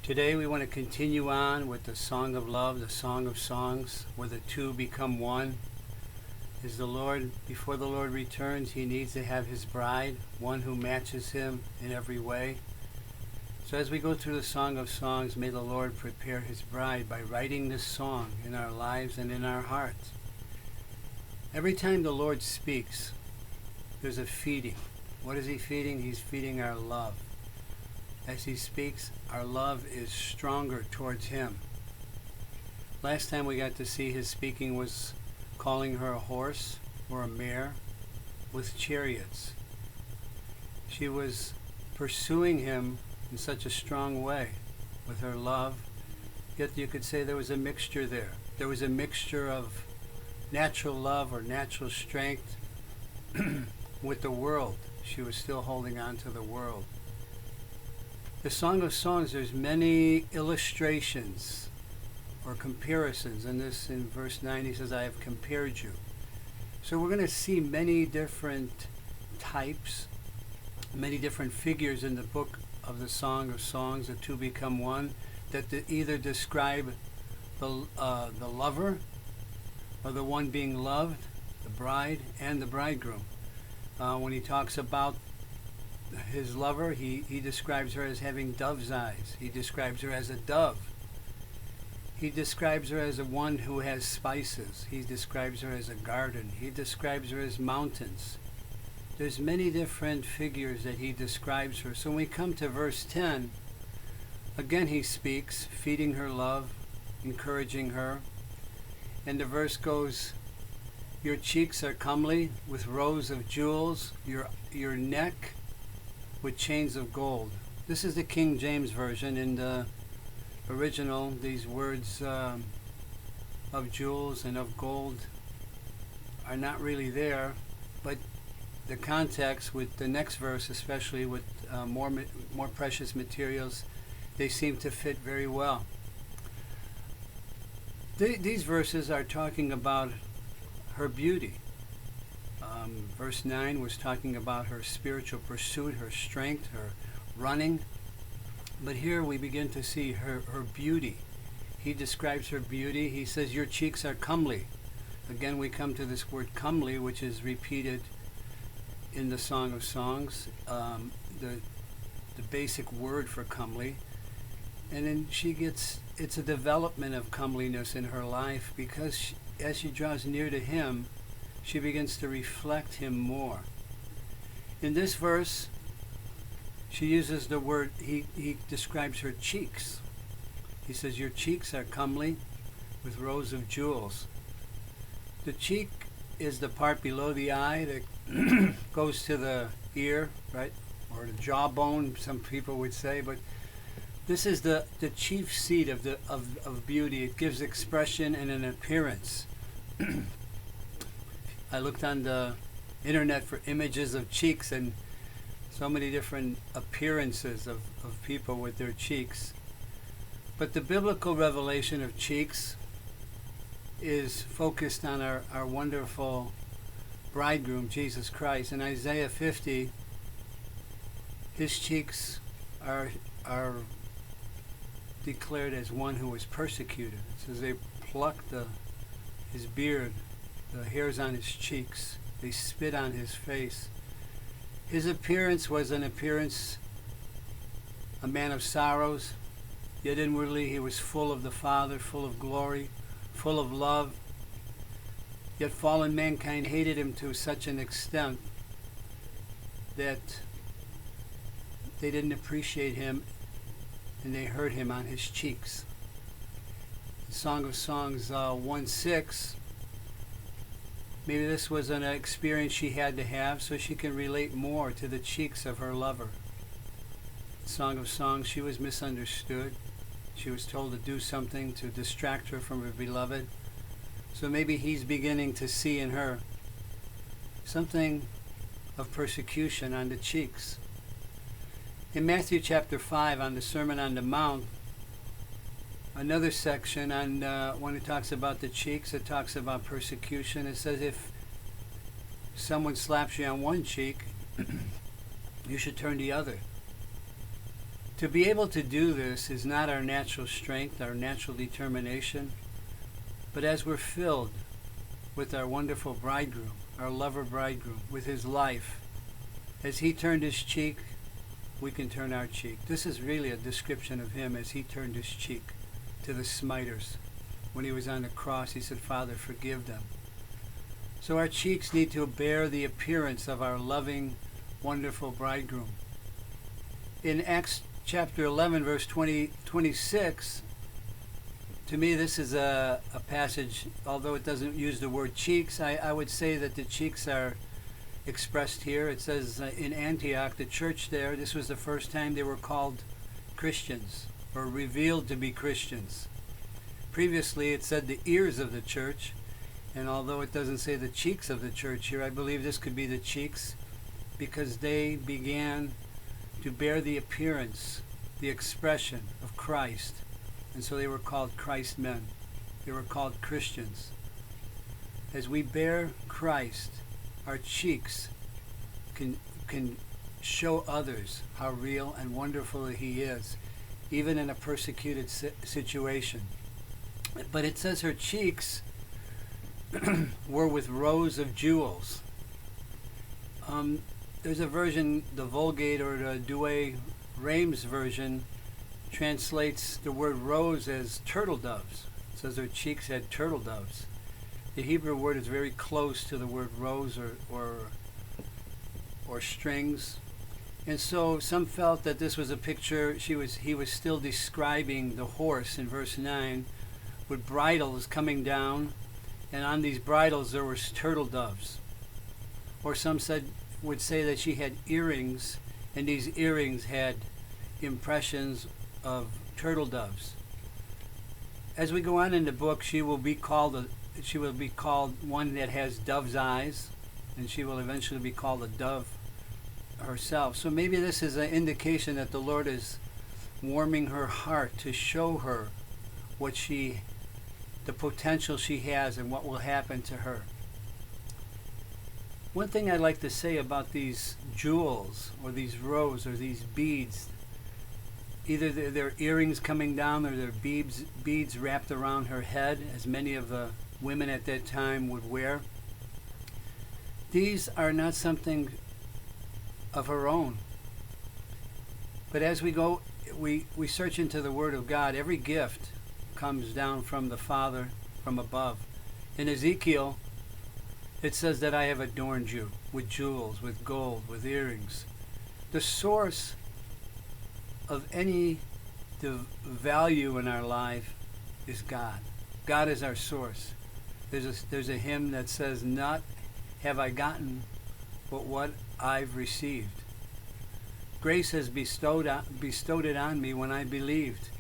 Today we want to continue on with the Song of Love, the Song of Songs, where the two become one. Before the Lord returns, he needs to have his bride, one who matches him in every way. So as we go through the Song of Songs, may the Lord prepare his bride by writing this song in our lives and in our hearts. Every time the Lord speaks, there's a feeding. What is he feeding? He's feeding our love. As he speaks, our love is stronger towards him. Last time we got to see his speaking was calling her a horse or a mare with chariots. She was pursuing him in such a strong way with her love, yet you could say there was a mixture there. There was a mixture of natural love or natural strength with the world. She was still holding on to the world. The Song of Songs, there's many illustrations or comparisons. And this in verse 9, he says, I have compared you. So we're going to see many different types, many different figures in the book of the Song of Songs, the two become one, that either describe the lover or the one being loved, the bride and the bridegroom. When he talks about his lover, he describes her as having dove's eyes. He describes her as a dove. He describes her as a one who has spices. He describes her as a garden. He describes her as mountains. There's many different figures that he describes her. So when we come to verse 10, again he speaks, feeding her love, encouraging her. And the verse goes, your cheeks are comely with rows of jewels, your neck with chains of gold. This is the King James Version. In the original, these words of jewels and of gold are not really there, but the context with the next verse, especially with more precious materials, they seem to fit very well. These verses are talking about her beauty. Verse 9 was talking about her spiritual pursuit, her strength, her running. But here we begin to see her beauty. He describes her beauty. He says, your cheeks are comely. Again, we come to this word comely, which is repeated in the Song of Songs, the basic word for comely. And then it's a development of comeliness in her life, because as she draws near to him, she begins to reflect him more. In this verse, she uses the word, he describes her cheeks. He says, your cheeks are comely with rows of jewels. The cheek is the part below the eye that goes to the ear, right? Or the jawbone, some people would say, but this is the chief seat of beauty. It gives expression and an appearance. I looked on the internet for images of cheeks, and so many different appearances of people with their cheeks. But the biblical revelation of cheeks is focused on our wonderful bridegroom, Jesus Christ. In Isaiah 50, his cheeks are declared as one who was persecuted. It says they plucked his beard, the hairs on his cheeks. They spit on his face. His appearance was a man of sorrows, yet inwardly he was full of the Father, full of glory, full of love. Yet fallen mankind hated him to such an extent that they didn't appreciate him, and they hurt him on his cheeks. In Song of Songs 1:6, maybe this was an experience she had to have so she can relate more to the cheeks of her lover. In Song of Songs, she was misunderstood. She was told to do something to distract her from her beloved. So maybe he's beginning to see in her something of persecution on the cheeks. In Matthew chapter 5, on the Sermon on the Mount, another section on when it talks about the cheeks, it talks about persecution. It says if someone slaps you on one cheek, you should turn the other. To be able to do this is not our natural strength, our natural determination, but as we're filled with our wonderful bridegroom, our lover bridegroom, with his life, as he turned his cheek, we can turn our cheek. This is really a description of him as he turned his cheek to the smiters. When he was on the cross, he said, Father, forgive them. So our cheeks need to bear the appearance of our loving, wonderful bridegroom. In Acts chapter 11, verse 26, to me this is a passage, although it doesn't use the word cheeks, I would say that the cheeks are expressed here. It says in Antioch, the church there, this was the first time they were called Christians, or revealed to be Christians. Previously it said the ears of the church, and although it doesn't say the cheeks of the church here, I believe this could be the cheeks, because they began to bear the appearance, the expression of Christ. And so they were called Christ men. They were called Christians. As we bear Christ, our cheeks can show others how real and wonderful he is, even in a persecuted situation. But it says her cheeks were with rows of jewels. There's a version, the Vulgate or the Douay-Rheims version, translates the word rose as turtle doves. It says her cheeks had turtle doves. The Hebrew word is very close to the word rose or strings. And so some felt that this was a picture, he was still describing the horse in verse 9 with bridles coming down, and on these bridles there were turtle doves. Or some would say that she had earrings, and these earrings had impressions of turtle doves. As we go on in the book, she will be called one that has dove's eyes, and she will eventually be called a dove herself. So maybe this is an indication that the Lord is warming her heart to show her the potential she has and what will happen to her. One thing I'd like to say about these jewels or these rows or these beads, either they're earrings coming down or they're beads wrapped around her head, as many of the women at that time would wear. These are not something of her own. But as we go, we search into the Word of God, every gift comes down from the Father from above. In Ezekiel, it says that I have adorned you with jewels, with gold, with earrings. The source of any value in our life is God. God is our source. There's a hymn that says, not have I gotten, but what I've received. Grace has bestowed it on me when I believed.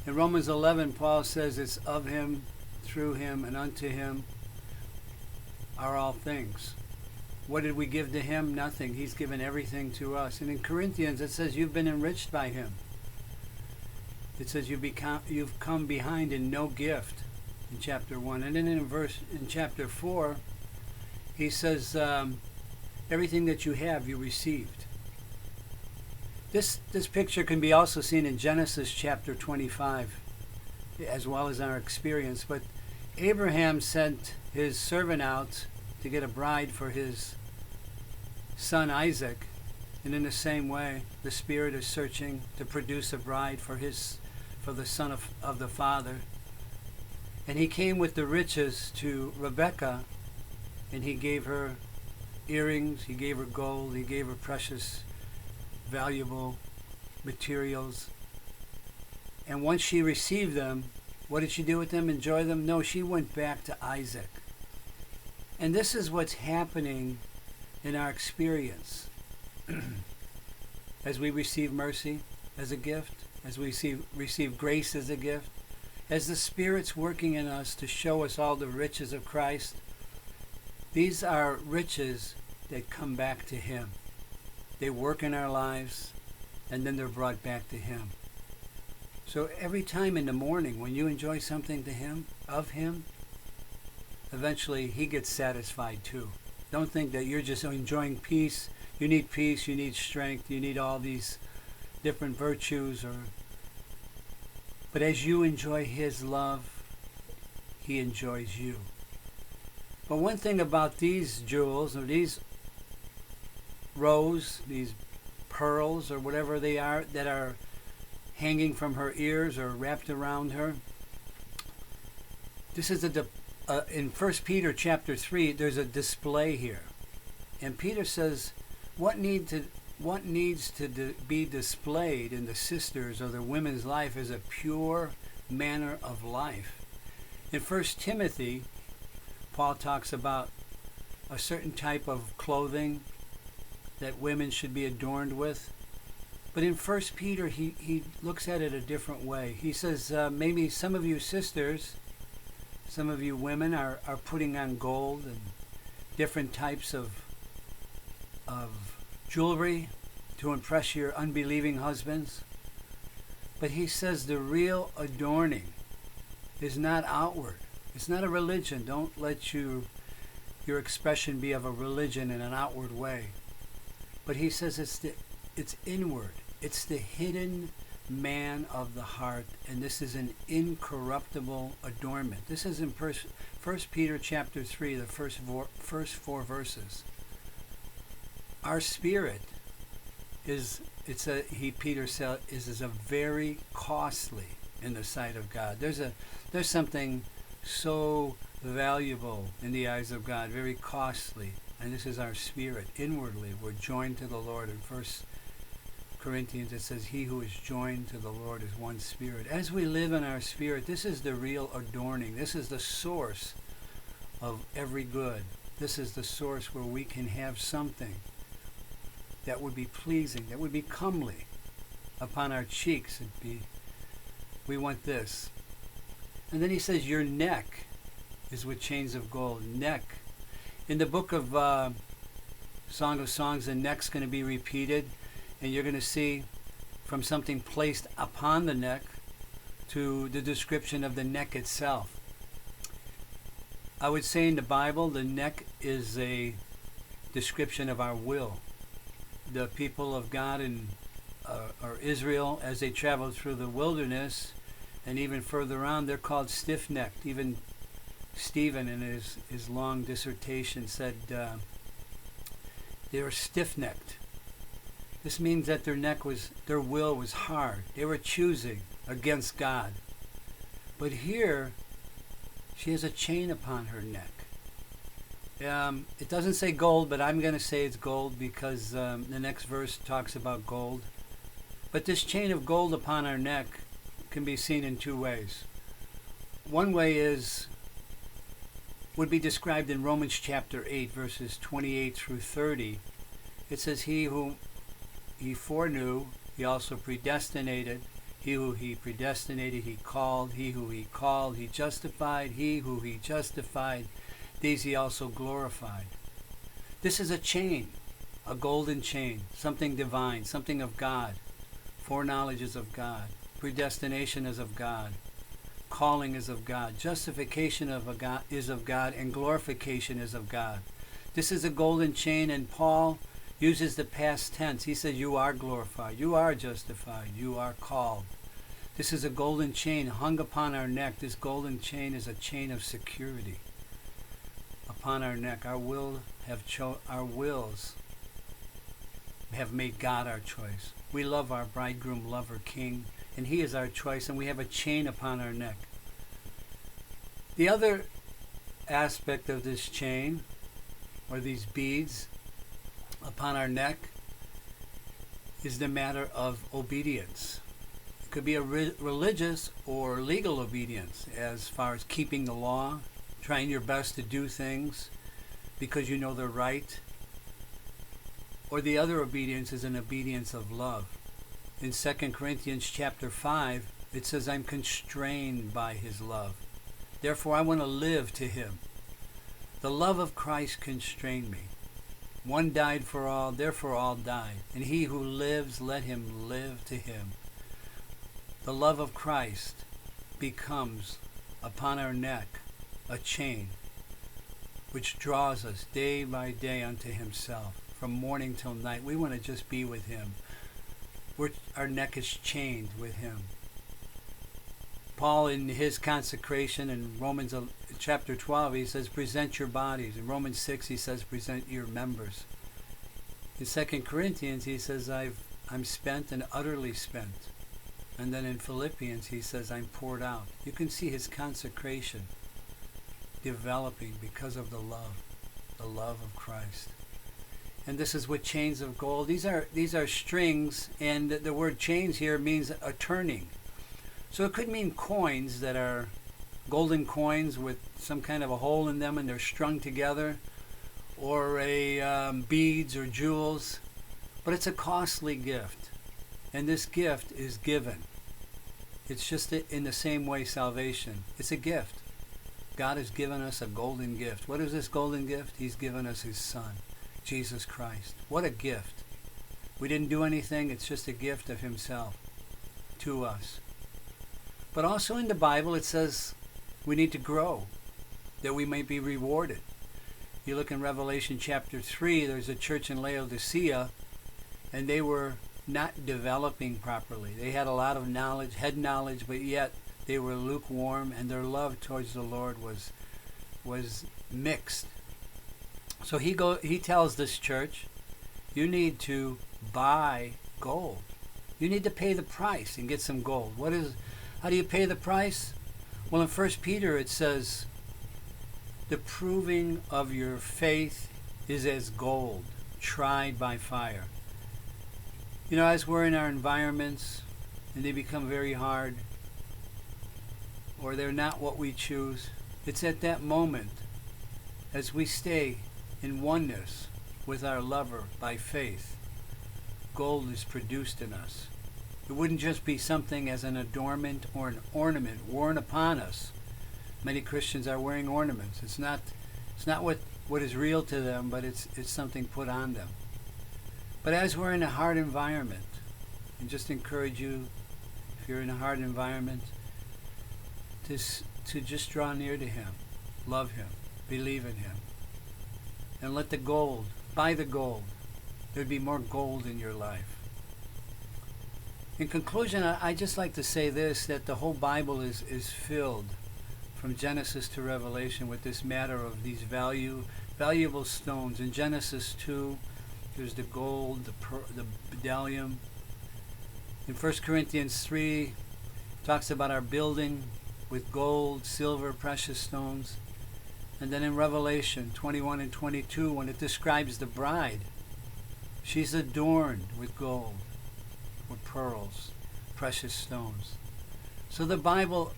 In Romans 11, Paul says it's of him, through him, and unto him are all things. What did we give to him? Nothing. He's given everything to us. And in Corinthians, it says you've been enriched by him. It says you've come behind in no gift in chapter 1. And then in chapter 4, he says everything that you have, you received. This picture can be also seen in Genesis chapter 25, as well as our experience. But Abraham sent his servant out to get a bride for his son Isaac. And in the same way, the Spirit is searching to produce a bride for the son of the Father. And he came with the riches to Rebekah, and he gave her earrings, he gave her gold, he gave her precious, valuable materials. And once she received them, what did she do with them? Enjoy them? No, she went back to Isaac. And this is what's happening in our experience. As we receive mercy as a gift, as we receive grace as a gift, as the Spirit's working in us to show us all the riches of Christ, these are riches that come back to him. They work in our lives, and then they're brought back to him. So every time in the morning when you enjoy something of him, eventually he gets satisfied too. Don't think that you're just enjoying peace. You need strength, you need all these different virtues, but as you enjoy his love, he enjoys you. But one thing about these jewels, or these rose, these pearls, or whatever they are, that are hanging from her ears or wrapped around her, this is in 1 Peter chapter 3, there's a display here. And Peter says, what needs to be displayed in the sisters' or the women's life is a pure manner of life. In 1 Timothy, Paul talks about a certain type of clothing that women should be adorned with. But in 1 Peter, he looks at it a different way. He says, maybe some of you sisters, some of you women are putting on gold and different types of jewelry to impress your unbelieving husbands. But he says the real adorning is not outward. It's not a religion. Don't let your expression be of a religion in an outward way. But he says it's inward. It's the hidden man of the heart, and this is an incorruptible adornment. This is in 1 Peter chapter 3, the first four verses. Our spirit Peter said, is a very costly in the sight of God. There's something so valuable in the eyes of God, very costly, and this is our spirit. Inwardly, we're joined to the Lord. In 1 Corinthians, it says, he who is joined to the Lord is one spirit. As we live in our spirit, this is the real adorning. This is the source of every good. This is the source where we can have something that would be pleasing, that would be comely upon our cheeks. We want this. And then he says, your neck is with chains of gold. Neck. In the book of Song of Songs, the neck's going to be repeated, and you're going to see from something placed upon the neck to the description of the neck itself. I would say in the Bible, the neck is a description of our will. The people of God or Israel, as they traveled through the wilderness and even further on, they're called stiff-necked. Even Stephen, in his long dissertation, said they were stiff-necked. This means that their will was hard. They were choosing against God. But here, she has a chain upon her neck. It doesn't say gold, but I'm going to say it's gold because the next verse talks about gold. But this chain of gold upon our neck can be seen in two ways. One way would be described in Romans chapter 8, verses 28 through 30. It says, he whom he foreknew, he also predestinated. He who he predestinated, he called. He who he called, he justified. He who he justified, these he also glorified. This is a chain, a golden chain, something divine, something of God. Foreknowledge is of God. Predestination is of God. Calling is of God. Justification is of God, and glorification is of God. This is a golden chain, and Paul uses the past tense. He says, you are glorified, you are justified, you are called. This is a golden chain hung upon our neck. This golden chain is a chain of security upon our neck. Our wills have made God our choice. We love our bridegroom, lover, king, and he is our choice, and we have a chain upon our neck. The other aspect of this chain, or these beads upon our neck, is the matter of obedience. It could be a religious or legal obedience, as far as keeping the law, trying your best to do things because you know they're right. Or the other obedience is an obedience of love. In 2 Corinthians chapter 5, it says, I'm constrained by his love. Therefore, I want to live to him. The love of Christ constrained me. One died for all, therefore all died. And he who lives, let him live to him. The love of Christ becomes upon our neck a chain which draws us day by day unto himself. From morning till night, we want to just be with him. our neck is chained with him. Paul, in his consecration in Romans chapter 12, he says, present your bodies. In Romans 6, he says, present your members. In 2 Corinthians, he says, I'm spent and utterly spent. And then in Philippians, he says, I'm poured out. You can see his consecration developing because of the love of Christ. And this is with chains of gold. These are strings, and the word chains here means a turning. So it could mean coins that are golden coins with some kind of a hole in them and they're strung together, or beads or jewels. But it's a costly gift, and this gift is given. It's just in the same way salvation. It's a gift. God has given us a golden gift. What is this golden gift? He's given us his Son, Jesus Christ. What a gift. We didn't do anything. It's just a gift of himself to us. But also in the Bible it says we need to grow, that we might be rewarded. You look in Revelation chapter 3, there's a church in Laodicea, and they were not developing properly. They had a lot of knowledge, head knowledge, but yet they were lukewarm, and their love towards the Lord was mixed. So he tells this church, you need to buy gold. You need to pay the price and get some gold. How do you pay the price? Well, in 1 Peter it says, the proving of your faith is as gold, tried by fire. You know, as we're in our environments and they become very hard, or they're not what we choose, it's at that moment, as we stay in oneness with our lover by faith, gold is produced in us. It wouldn't just be something as an adornment or an ornament worn upon us. Many Christians are wearing ornaments. It's not what is real to them, but it's something put on them. But as we're in a hard environment, and just encourage you, if you're in a hard environment, to just draw near to him, love him, believe in him, and let the gold, buy the gold. There'd be more gold in your life. In conclusion, I just like to say this, that the whole Bible is filled from Genesis to Revelation with this matter of these valuable stones. In Genesis 2, there's the gold, the bdellium. In 1 Corinthians 3, talks about our building with gold, silver, precious stones. And then in Revelation 21 and 22, when it describes the bride, she's adorned with gold, with pearls, precious stones. So the Bible,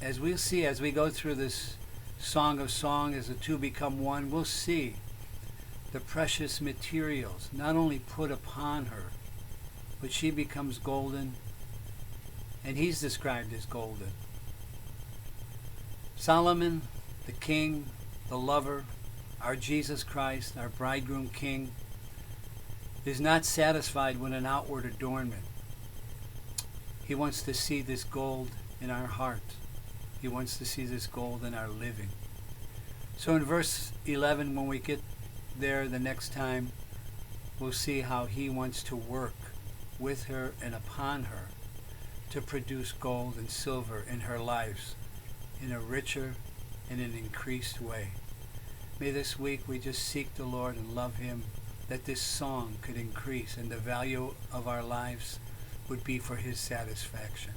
as we'll see as we go through this Song of Songs, as the two become one, we'll see the precious materials not only put upon her, but she becomes golden, and he's described as golden. Solomon, the king, the lover, our Jesus Christ, our bridegroom king, is not satisfied with an outward adornment. He wants to see this gold in our heart. He wants to see this gold in our living. So in verse 11, when we get there the next time, we'll see how he wants to work with her and upon her to produce gold and silver in her lives in a richer and an increased way. May this week we just seek the Lord and love him, that this song could increase and the value of our lives would be for his satisfaction.